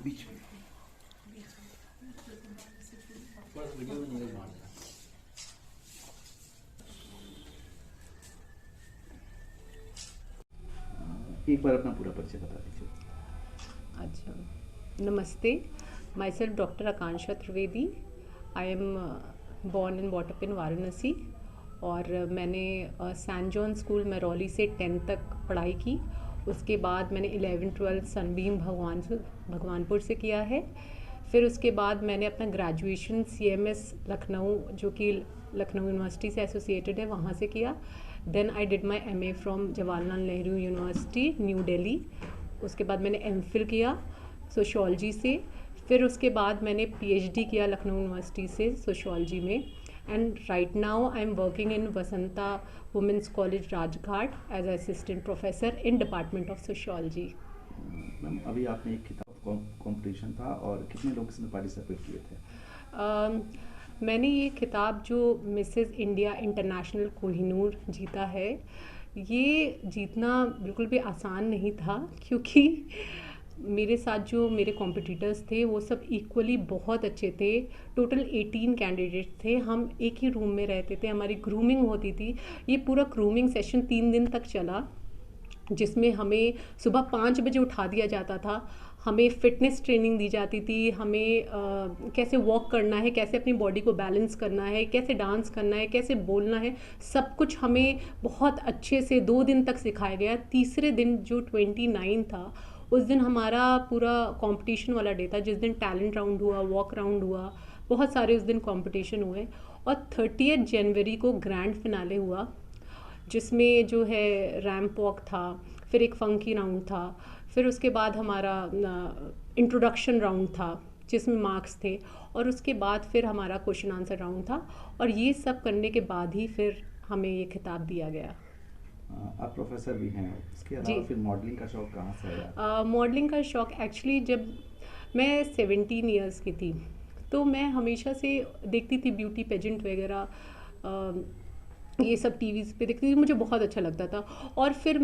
बीच में एक बार अपना पूरा परिचय बता दीजिए। अच्छा, नमस्ते, my self doctor Akanksha Trivedi. I am born and bought up in Varanasi और मैंने सैन जॉन स्कूल मैरौली से 10th तक पढ़ाई की। उसके बाद मैंने 11th-12th सनबीम भगवानपुर से किया है। फिर उसके बाद मैंने अपना ग्रेजुएशन CMS लखनऊ, जो कि लखनऊ यूनिवर्सिटी से एसोसिएटेड है, वहाँ से किया। Then I did my MA from Jawaharlal Nehru university New Delhi. उसके बाद मैंने MPhil किया सोशियोलॉजी से। फिर उसके बाद मैंने PhD किया लखनऊ यूनिवर्सिटी से सोशियोलॉजी में। And right now I am working in Vasanta women's college Rajghat as assistant professor in department of sociology. Ma'am, अभी आपने एक किताब कंपटीशन था और कितने लोग इसमें पार्टिसिपेट किए थे? मैंने ये खिताब जो मिसेस इंडिया इंटरनेशनल कोहिनूर जीता है, ये जीतना बिल्कुल भी आसान नहीं था, क्योंकि मेरे साथ जो मेरे कॉम्पिटिटर्स थे वो सब इक्वली बहुत अच्छे थे। टोटल 18 कैंडिडेट थे। हम एक ही रूम में रहते थे, हमारी ग्रूमिंग होती थी। ये पूरा ग्रूमिंग सेशन 3 दिन तक चला, जिसमें हमें सुबह 5 बजे उठा दिया जाता था। हमें फ़िटनेस ट्रेनिंग दी जाती थी, हमें कैसे वॉक करना है, कैसे अपनी बॉडी को बैलेंस करना है, कैसे डांस करना है, कैसे बोलना है, सब कुछ हमें बहुत अच्छे से 2 दिन तक सिखाया गया। तीसरे दिन जो 29 था, उस दिन हमारा पूरा कंपटीशन वाला डे था, जिस दिन टैलेंट राउंड हुआ, वॉक राउंड हुआ, बहुत सारे उस दिन कंपटीशन हुए। और 30 जनवरी को ग्रैंड फिनाले हुआ, जिसमें जो है रैंप वॉक था, फिर एक फंकी राउंड था, फिर उसके बाद हमारा इंट्रोडक्शन राउंड था जिसमें मार्क्स थे, और उसके बाद फिर हमारा क्वेश्चन आंसर राउंड था। और ये सब करने के बाद ही फिर हमें ये खिताब दिया गया। आप प्रोफेसर भी हैं, इसके अलावा फिर मॉडलिंग का शौक कहाँ से आया? मॉडलिंग का शौक एक्चुअली जब मैं 17 इयर्स की थी, तो मैं हमेशा से देखती थी ब्यूटी पेजेंट वगैरह, ये सब टीवीज़ पे देखती थी, मुझे बहुत अच्छा लगता था। और फिर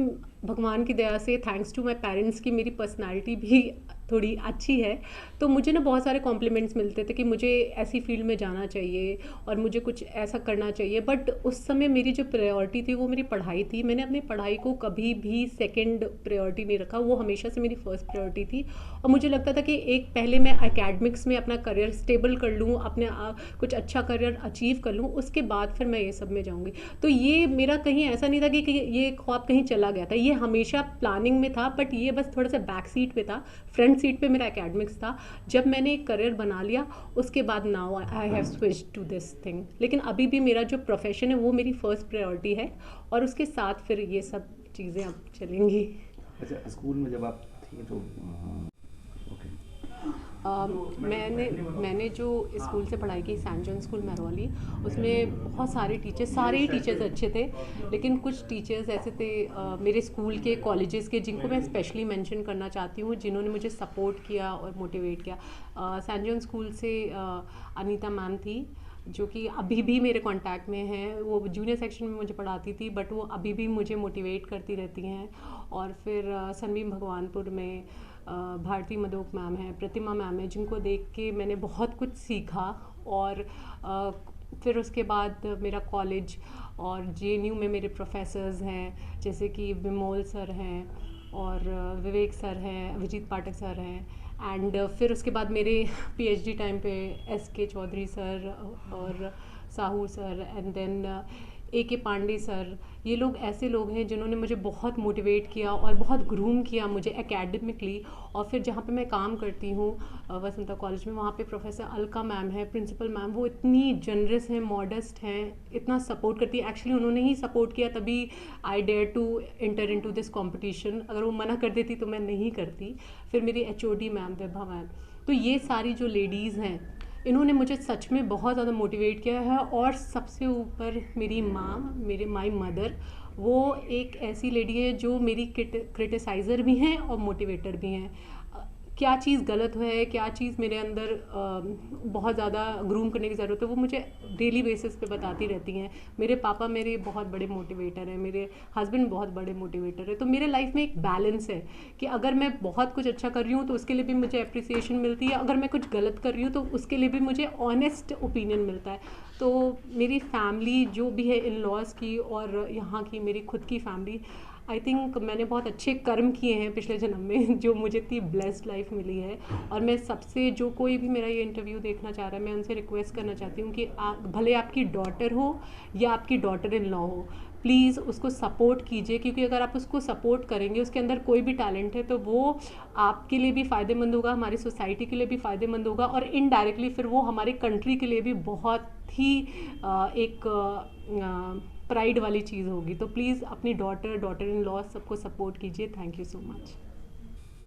भगवान की दया से, थैंक्स टू माय पेरेंट्स, की मेरी पर्सनालिटी भी थोड़ी अच्छी है, तो मुझे ना बहुत सारे कॉम्प्लीमेंट्स मिलते थे कि मुझे ऐसी फील्ड में जाना चाहिए और मुझे कुछ ऐसा करना चाहिए। बट उस समय मेरी जो प्रायोरिटी थी वो मेरी पढ़ाई थी। मैंने अपनी पढ़ाई को कभी भी सेकंड प्रायोरिटी नहीं रखा, वो हमेशा से मेरी फर्स्ट प्रायोरिटी थी। और मुझे लगता था कि एक पहले मैं एकेडमिक्स में अपना करियर स्टेबल कर लूँ, अपने कुछ अच्छा करियर अचीव कर लूँ, उसके बाद फिर मैं ये सब में जाऊँगी। तो ये मेरा कहीं ऐसा नहीं था कि ये ख्वाब कहीं चला गया था, ये हमेशा प्लानिंग में था, बट ये बस थोड़ा सा बैक सीट पे था। फ्रंट सीट पे मेरा एकेडमिक्स था। जब मैंने एक करियर बना लिया, उसके बाद now I have switched to this thing. लेकिन अभी भी मेरा जो प्रोफेशन है वो मेरी फर्स्ट प्रायोरिटी है, और उसके साथ फिर ये सब चीज़ें अब चलेंगी। अच्छा, स्कूल में जब आप थी तो मैंने जो स्कूल से पढ़ाई की, सैन जॉन स्कूल मैरौली, उसमें बहुत सारे टीचर्स, सारे ही टीचर्स अच्छे थे, लेकिन कुछ टीचर्स ऐसे थे मेरे स्कूल के, कॉलेजेस के, जिनको मैं स्पेशली मेंशन करना चाहती हूँ, जिन्होंने मुझे सपोर्ट किया और मोटिवेट किया। सैन जॉन स्कूल से अनीता मैम थी, जो कि अभी भी मेरे कांटेक्ट में हैं। वो जूनियर सेक्शन में मुझे पढ़ाती थी, बट वो अभी भी मुझे मोटिवेट करती रहती हैं। और फिर सनबीम भगवानपुर में भारती मदोक मैम है, प्रतिमा मैम है, जिनको देख के मैंने बहुत कुछ सीखा। और फिर उसके बाद मेरा कॉलेज और JNU में मेरे प्रोफेसर्स हैं, जैसे कि विमोल सर हैं और विवेक सर हैं, विजीत पाठक सर हैं। एंड फिर उसके बाद मेरे PhD टाइम पे SK चौधरी सर और Sahu sir, and then AK Pandey sir. ये लोग ऐसे लोग हैं जिन्होंने मुझे बहुत मोटिवेट किया और बहुत ग्रूम किया मुझे एकेडमिकली। और फिर जहाँ पे मैं काम करती हूँ वसंता कॉलेज में, वहाँ पे प्रोफेसर अलका मैम है, प्रिंसिपल मैम, वो इतनी जनरस हैं, मॉडेस्ट हैं, इतना सपोर्ट करती है। एक्चुअली उन्होंने ही सपोर्ट किया, तभी I dare to enter into this competition. अगर वो मना कर देती तो मैं नहीं करती। फिर मेरी HOD मैम, विभा मैम, तो ये सारी जो लेडीज़ हैं, इन्होंने मुझे सच में बहुत ज़्यादा मोटिवेट किया है। और सबसे ऊपर मेरी माँ, माई मदर, वो एक ऐसी लेडी है जो मेरी क्रिटिसाइज़र भी हैं और मोटिवेटर भी हैं। क्या चीज़ गलत है, क्या चीज़ मेरे अंदर बहुत ज़्यादा ग्रूम करने की ज़रूरत है, वो मुझे डेली बेसिस पे बताती रहती हैं। मेरे पापा मेरे बहुत बड़े मोटिवेटर हैं, मेरे हस्बैंड बहुत बड़े मोटिवेटर है। तो मेरे लाइफ में एक बैलेंस है कि अगर मैं बहुत कुछ अच्छा कर रही हूँ तो उसके लिए भी मुझे अप्रिसिएशन मिलती है, अगर मैं कुछ गलत कर रही हूँ तो उसके लिए भी मुझे ऑनेस्ट ओपिनियन मिलता है। तो मेरी फैमिली जो भी है, इन लॉज की और यहाँ की मेरी खुद की फैमिली, आई थिंक मैंने बहुत अच्छे कर्म किए हैं पिछले जन्म में, जो मुझे इतनी ब्लेस्ड लाइफ मिली है। और मैं सबसे, जो कोई भी मेरा ये इंटरव्यू देखना चाह रहा है, मैं उनसे रिक्वेस्ट करना चाहती हूँ कि भले आपकी डॉटर हो या आपकी डॉटर इन लॉ हो, प्लीज़ उसको सपोर्ट कीजिए, क्योंकि अगर आप उसको सपोर्ट करेंगे, उसके अंदर कोई भी टैलेंट है, तो वो आपके लिए भी फ़ायदेमंद होगा, हमारी सोसाइटी के लिए भी फ़ायदेमंद होगा, और इनडायरेक्टली फिर वो हमारे कंट्री के लिए भी बहुत ही एक प्राइड वाली चीज़ होगी। तो प्लीज़ अपनी डॉटर इन लॉ सबको सपोर्ट कीजिए। Thank you so much.